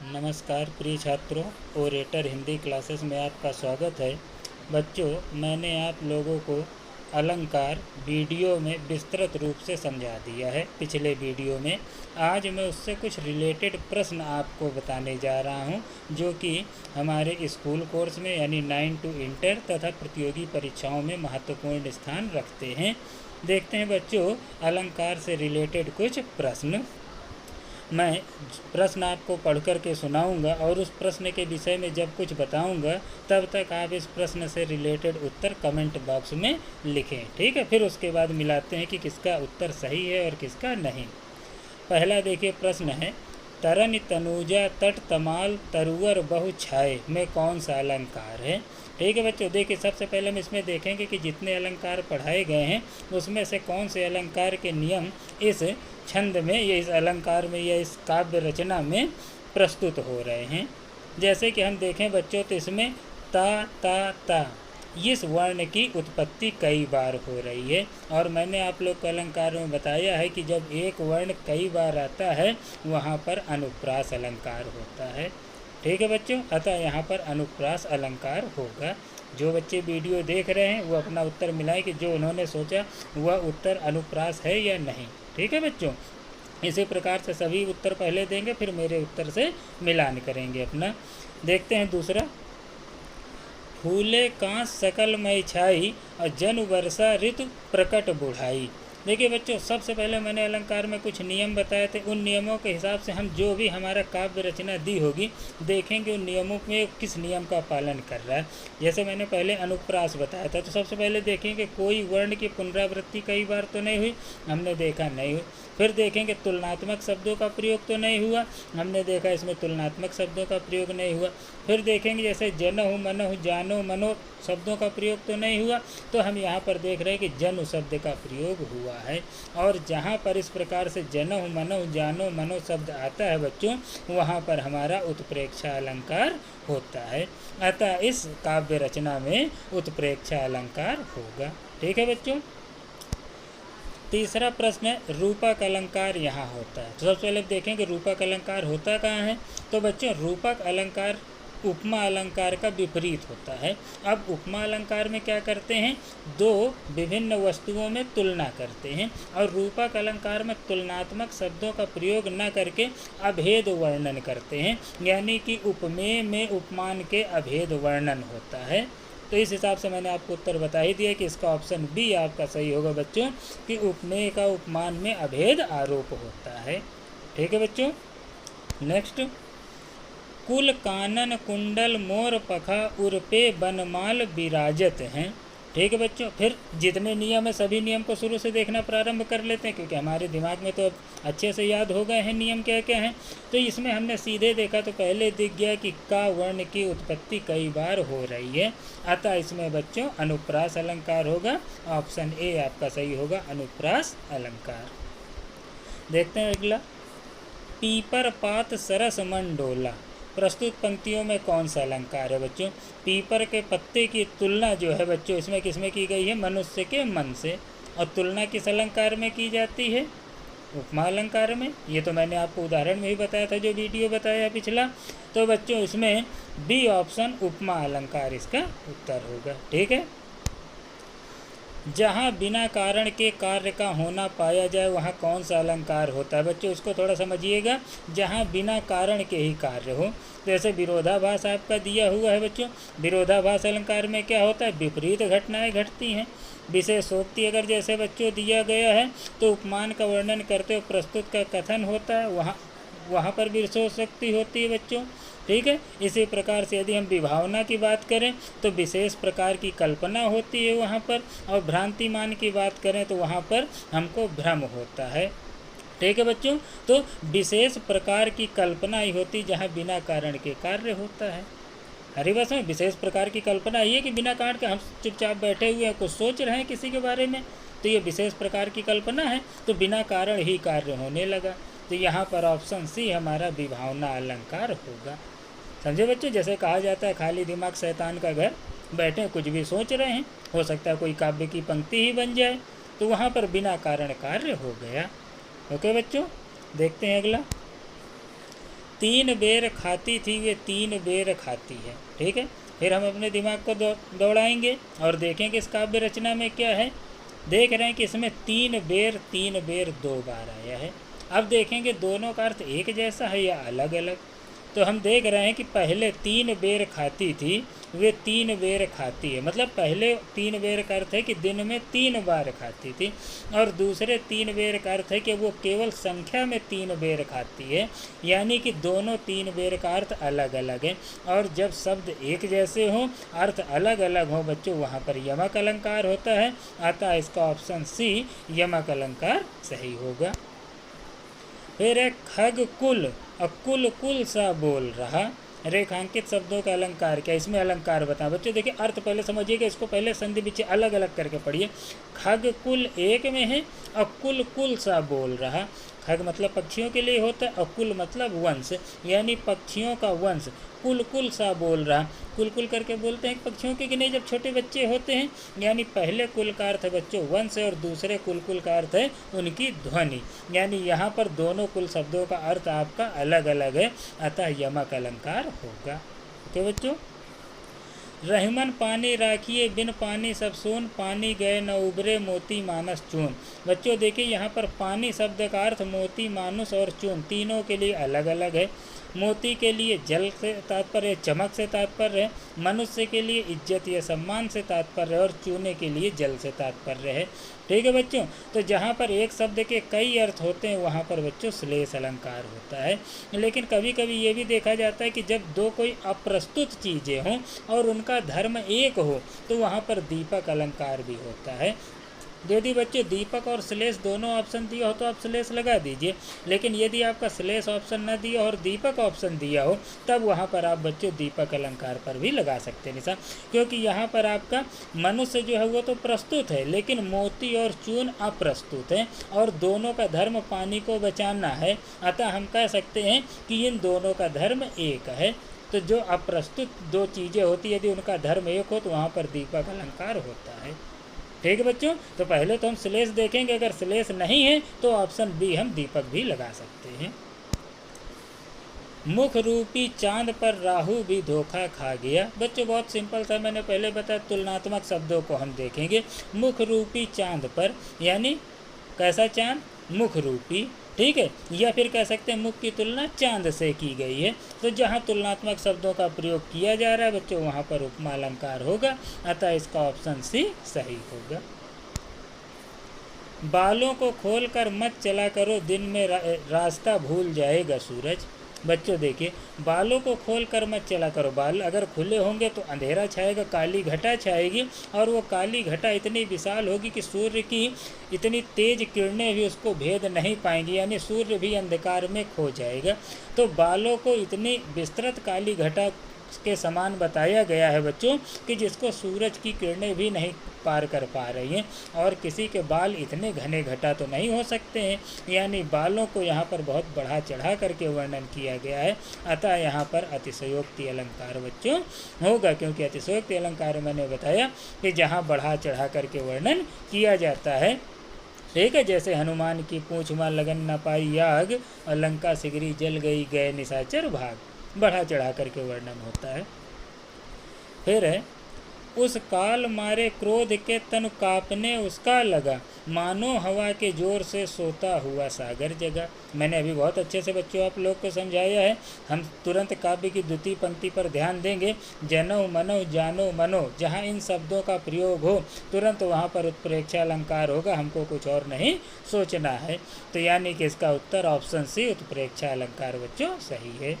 नमस्कार प्रिय छात्रों, ओरेटर हिंदी क्लासेस में आपका स्वागत है। बच्चों, मैंने आप लोगों को अलंकार वीडियो में विस्तृत रूप से समझा दिया है पिछले वीडियो में। आज मैं उससे कुछ रिलेटेड प्रश्न आपको बताने जा रहा हूं, जो कि हमारे स्कूल कोर्स में यानी 9 to इंटर तथा प्रतियोगी परीक्षाओं में महत्वपूर्ण स्थान रखते हैं। देखते हैं बच्चों, अलंकार से रिलेटेड कुछ प्रश्न। मैं प्रश्न आपको पढ़ कर के सुनाऊंगा और उस प्रश्न के विषय में जब कुछ बताऊंगा तब तक आप इस प्रश्न से रिलेटेड उत्तर कमेंट बॉक्स में लिखें, ठीक है। फिर उसके बाद मिलाते हैं कि किसका उत्तर सही है और किसका नहीं। पहला देखिए प्रश्न है, तरन तनुजा तट तमाल तरुअर बहु छाए में कौन सा अलंकार है। ठीक है बच्चों, देखिए सबसे पहले हम इसमें देखेंगे कि जितने अलंकार पढ़ाए गए हैं उसमें से कौन से अलंकार के नियम इस छंद में या इस अलंकार में या इस काव्य रचना में प्रस्तुत हो रहे हैं। जैसे कि हम देखें बच्चों, तो इसमें ता इस वर्ण की उत्पत्ति कई बार हो रही है, और मैंने आप लोग को अलंकार में बताया है कि जब एक वर्ण कई बार आता है वहाँ पर अनुप्रास अलंकार होता है। ठीक है बच्चों, अतः यहाँ पर अनुप्रास अलंकार होगा। जो बच्चे वीडियो देख रहे हैं वो अपना उत्तर मिलाएं कि जो उन्होंने सोचा वह उत्तर अनुप्रास है या नहीं। ठीक है बच्चों, इसी प्रकार से सभी उत्तर पहले देंगे, फिर मेरे उत्तर से मिलान करेंगे अपना। देखते हैं दूसरा, फूले कांस सकल मई छाई और जन वर्षा ऋतु प्रकट बुढ़ाई। देखिए बच्चों, सबसे पहले मैंने अलंकार में कुछ नियम बताए थे। उन नियमों के हिसाब से हम जो भी हमारा काव्य रचना दी होगी देखेंगे उन नियमों में किस नियम का पालन कर रहा है। जैसे मैंने पहले अनुप्रास बताया था, तो सबसे पहले देखेंगे कोई वर्ण की पुनरावृत्ति कई बार तो नहीं हुई, हमने देखा नहीं हुई। फिर देखेंगे तुलनात्मक शब्दों का प्रयोग तो नहीं हुआ, हमने देखा इसमें तुलनात्मक शब्दों का प्रयोग नहीं हुआ। फिर देखेंगे जैसे जनहु मनहु जानो मनो शब्दों का प्रयोग तो नहीं हुआ, तो हम यहाँ पर देख रहे हैं कि जनु शब्द का प्रयोग हुआ है। और जहाँ पर इस प्रकार से जनहु मनहु जानो मनो शब्द आता है बच्चों, वहाँ पर हमारा उत्प्रेक्षा अलंकार होता है। अतः इस काव्य रचना में उत्प्रेक्षा अलंकार होगा। ठीक है बच्चों। तीसरा प्रश्न है, रूपक अलंकार यहाँ होता है। तो सबसे पहले देखेंगे रूपक अलंकार होता कहाँ है। तो बच्चों, रूपक अलंकार उपमा अलंकार का विपरीत होता है। अब उपमा अलंकार में क्या करते हैं, दो विभिन्न वस्तुओं में तुलना करते हैं, और रूपक अलंकार में तुलनात्मक शब्दों का प्रयोग न करके अभेद वर्णन करते हैं, यानी कि उपमेय में उपमान के अभेद वर्णन होता है। तो इस हिसाब से मैंने आपको उत्तर बता ही दिया कि इसका ऑप्शन बी आपका सही होगा बच्चों, कि उपमेय का उपमान में अभेद आरोप होता है। ठीक है बच्चों। नेक्स्ट, कुल कानन कुंडल मोर पखा उर्पे बनमाल विराजत हैं। ठीक है बच्चों, फिर जितने नियम है सभी नियम को शुरू से देखना प्रारंभ कर लेते हैं, क्योंकि हमारे दिमाग में तो अब अच्छे से याद हो गए हैं नियम क्या क्या हैं। तो इसमें हमने सीधे देखा तो पहले दिख गया कि का वर्ण की उत्पत्ति कई बार हो रही है, अतः इसमें बच्चों अनुप्रास अलंकार होगा। ऑप्शन ए आपका सही होगा, अनुप्रास अलंकार। देखते हैं अगला, पीपर पात सरस मन डोला। प्रस्तुत पंक्तियों में कौन सा अलंकार है बच्चों। पीपर के पत्ते की तुलना जो है बच्चों इसमें किसमें की गई है, मनुष्य के मन से। और तुलना किस अलंकार में की जाती है, उपमा अलंकार में। ये तो मैंने आपको उदाहरण में ही बताया था जो वीडियो बताया पिछला। तो बच्चों इसमें बी ऑप्शन उपमा अलंकार इसका उत्तर होगा। ठीक है। जहाँ बिना कारण के कार्य का होना पाया जाए वहाँ कौन सा अलंकार होता है बच्चों, इसको थोड़ा समझिएगा। जहाँ बिना कारण के ही कार्य हो, जैसे विरोधाभास आपका दिया हुआ है बच्चों। विरोधाभास अलंकार में क्या होता है, विपरीत घटनाएं घटती हैं। विशेषोक्ति अगर जैसे बच्चों दिया गया है तो उपमान का वर्णन करते हुए प्रस्तुत का कथन होता है, वहाँ पर विशेषोक्ति होती है बच्चों। ठीक है। इसी प्रकार से यदि हम विभावना की बात करें तो विशेष प्रकार की कल्पना होती है वहाँ पर, और भ्रांतिमान की बात करें तो वहाँ पर हमको भ्रम होता है। ठीक है बच्चों, तो विशेष प्रकार की कल्पना ही होती जहाँ बिना कारण के कार्य होता है। अरे बस में विशेष प्रकार की कल्पना ये कि बिना कारण के हम चुपचाप बैठे हुए हैं, कुछ सोच रहे हैं किसी के बारे में, तो ये विशेष प्रकार की कल्पना है, तो बिना कारण ही कार्य होने लगा। तो यहाँ पर ऑप्शन सी हमारा विभावना अलंकार होगा। समझे बच्चों, जैसे कहा जाता है खाली दिमाग शैतान का घर, बैठे कुछ भी सोच रहे हैं, हो सकता है कोई काव्य की पंक्ति ही बन जाए, तो वहाँ पर बिना कारण कार्य हो गया। ओके बच्चों। देखते हैं अगला, 3 बेर खाती थी वे 3 बेर खाती है। ठीक है, फिर हम अपने दिमाग को दौड़ाएंगे और देखेंगे इस काव्य रचना में क्या है। देख रहे हैं कि इसमें 3 बेर 2 बार आया है। अब देखेंगे दोनों का अर्थ एक जैसा है या अलग अलग। तो हम देख रहे हैं कि पहले 3 बेर खाती थी वे 3 बेर खाती है, मतलब पहले 3 बेर का अर्थ है कि दिन में 3 बार खाती थी, और दूसरे 3 बेर का अर्थ है कि वो केवल संख्या में 3 बेर खाती है, यानी कि दोनों 3 बेर का अर्थ अलग अलग है। और जब शब्द एक जैसे हों, अर्थ अलग अलग हो बच्चों, वहाँ पर यमक अलंकार होता है। अतः इसका ऑप्शन सी यमक अलंकार सही होगा। फिर है खग कुल और कुल कुल सा बोल रहा। रेखांकित शब्दों का अलंकार क्या, इसमें अलंकार बताएं बच्चों। देखिए अर्थ पहले समझिएगा, इसको पहले संधि विच्छेद अलग अलग करके पढ़िए। खग कुल एक में है और कुल कुल सा बोल रहा। खग मतलब पक्षियों के लिए होता है और कुल मतलब वंश, यानी पक्षियों का वंश। कुल कुल सा बोल रहा, कुल कुल करके बोलते हैं पक्षियों के कि नहीं, जब छोटे बच्चे होते हैं। यानी पहले कुल का अर्थ है बच्चों वंश है और दूसरे कुल कुल का अर्थ है उनकी ध्वनि। यानी यहाँ पर दोनों कुल शब्दों का अर्थ आपका अलग अलग है, अतः यमक अलंकार होगा। ओके बच्चों। रहमन पानी राखिए बिन पानी सब सोन, पानी गए न उबरे मोती मानस चून। बच्चों देखिए यहाँ पर पानी शब्द का अर्थ मोती, मानुस और चून तीनों के लिए अलग अलग है। मोती के लिए जल से तात्पर्य, चमक से तात्पर्य है। मनुष्य के लिए इज्जत या सम्मान से तात्पर्य है और चूने के लिए जल से तात्पर्य है। ठीक है बच्चों। तो जहाँ पर एक शब्द के कई अर्थ होते हैं वहाँ पर बच्चों श्लेष अलंकार होता है। लेकिन कभी कभी ये भी देखा जाता है कि जब दो कोई अप्रस्तुत चीज़ें हों और उनका धर्म एक हो तो वहाँ पर दीपक अलंकार भी होता है। यदि बच्चे दीपक और श्लेष दोनों ऑप्शन दिया हो तो आप श्लेष लगा दीजिए, लेकिन यदि आपका श्लेष ऑप्शन न दिया और दीपक ऑप्शन दिया हो तब वहाँ पर आप बच्चों दीपक अलंकार पर भी लगा सकते हैं निशान, क्योंकि यहाँ पर आपका मनुष्य जो है वो तो प्रस्तुत है लेकिन मोती और चून अप्रस्तुत हैं और दोनों का धर्म पानी को बचाना है। अतः हम कह सकते हैं कि इन दोनों का धर्म एक है। तो जो अप्रस्तुत दो चीज़ें होती यदि उनका धर्म एक हो तो वहाँ पर दीपक अलंकार होता है। ठीक है बच्चों। तो पहले तो हम श्लेष देखेंगे, अगर श्लेष नहीं है तो ऑप्शन बी हम दीपक भी लगा सकते हैं। मुख रूपी चांद पर राहु भी धोखा खा गया। बच्चों बहुत सिंपल था, मैंने पहले बताया। तुलनात्मक शब्दों को हम देखेंगे। मुख रूपी चांद पर यानी कैसा चांद, मुख रूपी। ठीक है, या फिर कह सकते हैं मुख की तुलना चांद से की गई है। तो जहाँ तुलनात्मक शब्दों का प्रयोग किया जा रहा है बच्चों वहाँ पर उपमा अलंकार होगा, अतः इसका ऑप्शन सी सही होगा। बालों को खोलकर मत चला करो, दिन में रास्ता भूल जाएगा सूरज। बच्चों देखिए, बालों को खोल कर मत चला करो। बाल अगर खुले होंगे तो अंधेरा छाएगा, काली घटा छाएगी और वो काली घटा इतनी विशाल होगी कि सूर्य की इतनी तेज किरणें भी उसको भेद नहीं पाएंगी, यानी सूर्य भी अंधकार में खो जाएगा। तो बालों को इतनी विस्तृत काली घटा के समान बताया गया है बच्चों कि जिसको सूरज की किरणें भी नहीं पार कर पा रही हैं, और किसी के बाल इतने घने घटा तो नहीं हो सकते हैं। यानी बालों को यहाँ पर बहुत बढ़ा चढ़ा करके वर्णन किया गया है, अतः यहाँ पर अतिशयोक्ति अलंकार बच्चों होगा, क्योंकि अतिशयोक्ति अलंकार मैंने बताया कि जहाँ बढ़ा चढ़ा करके वर्णन किया जाता है। ठीक है, जैसे हनुमान की पूँछ में लगन न पाई आग और लंका सिगरी जल गई गए निशाचर भाग, बढ़ा चढ़ा करके वर्णन होता है। फिर है उस काल मारे क्रोध के तन कांपने उसका लगा, मानो हवा के जोर से सोता हुआ सागर जगा। मैंने अभी बहुत अच्छे से बच्चों आप लोग को समझाया है। हम तुरंत काव्य की द्वितीय पंक्ति पर ध्यान देंगे। जनो मनो जानो मनो, जहाँ इन शब्दों का प्रयोग हो तुरंत वहाँ पर उत्प्रेक्षा अलंकार होगा, हमको कुछ और नहीं सोचना है। तो यानी कि इसका उत्तर ऑप्शन सी उत्प्रेक्षा अलंकार बच्चों सही है।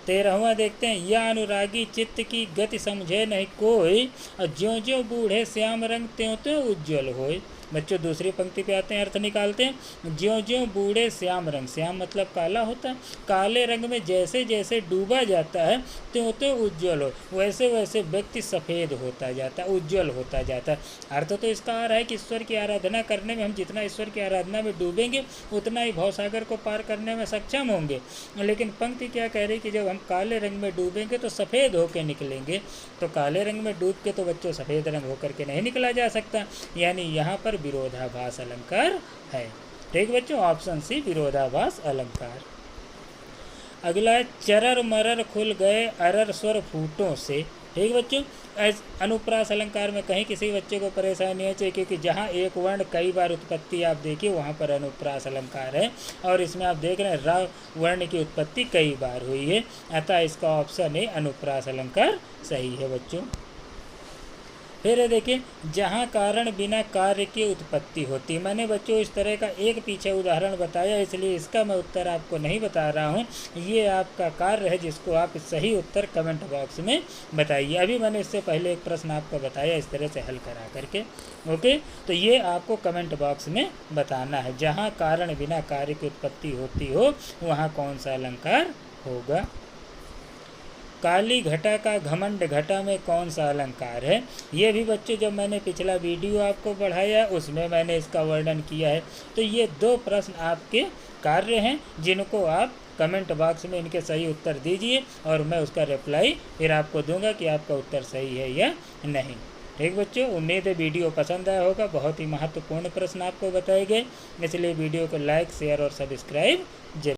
13वां देखते हैं, यह अनुरागी चित्त की गति समझे नहीं कोई, और ज्यों ज्यों बूढ़े श्याम रंग त्यों त्यों उज्ज्वल होए। बच्चों दूसरी पंक्ति पे आते हैं, अर्थ निकालते हैं। ज्यों ज्यों बूढ़े श्याम रंग, श्याम मतलब काला होता है, काले रंग में जैसे जैसे डूबा जाता है त्यों त्यों उज्ज्वल हो, वैसे वैसे व्यक्ति सफ़ेद होता जाता है, उज्ज्वल होता जाता है। अर्थ तो इसका आ रहा है कि ईश्वर की आराधना करने में हम जितना ईश्वर की आराधना में डूबेंगे उतना ही भवसागर को पार करने में सक्षम होंगे। लेकिन पंक्ति क्या कह रही कि जब हम काले रंग में डूबेंगे तो सफ़ेद होकर निकलेंगे। तो काले रंग में डूब के तो बच्चों सफ़ेद रंग होकर के नहीं निकला जा सकता, यानी यहाँ पर विरोधाभास अलंकार है। ठीक बच्चों, ऑप्शन सी विरोधाभास अलंकार। अगला है चरर मरर खुल गए अरर स्वर फूटों से। ठीक बच्चों, अनुप्रास अलंकार में कहीं किसी बच्चे को परेशानी नहीं चाहिए, क्योंकि जहाँ एक वर्ण कई बार उत्पत्ति आप देखिए वहाँ पर अनुप्रास अलंकार है, और इसमें आप देख रहे हैं र वर्ण की उत्पत्ति कई बार हुई है, अतः इसका ऑप्शन है अनुप्रास अलंकार सही है बच्चों। फिर देखिए, जहाँ कारण बिना कार्य की उत्पत्ति होती। मैंने बच्चों इस तरह का एक पीछे उदाहरण बताया, इसलिए इसका मैं उत्तर आपको नहीं बता रहा हूँ। ये आपका कार्य है जिसको आप सही उत्तर कमेंट बॉक्स में बताइए। अभी मैंने इससे पहले एक प्रश्न आपको बताया इस तरह से हल करा करके। ओके, तो ये आपको कमेंट बॉक्स में बताना है, जहाँ कारण बिना कार्य की उत्पत्ति होती हो वहाँ कौन सा अलंकार होगा। काली घटा का घमंड घटा में कौन सा अलंकार है। ये भी बच्चों जब मैंने पिछला वीडियो आपको पढ़ाया उसमें मैंने इसका वर्णन किया है। तो ये 2 प्रश्न आपके कार्य हैं जिनको आप कमेंट बॉक्स में इनके सही उत्तर दीजिए, और मैं उसका रिप्लाई फिर आपको दूंगा कि आपका उत्तर सही है या नहीं। ठीक बच्चों, उम्मीद है वीडियो पसंद आया होगा। बहुत ही महत्वपूर्ण प्रश्न आपको बताए गए, इसलिए वीडियो को लाइक शेयर और सब्सक्राइब जरूर।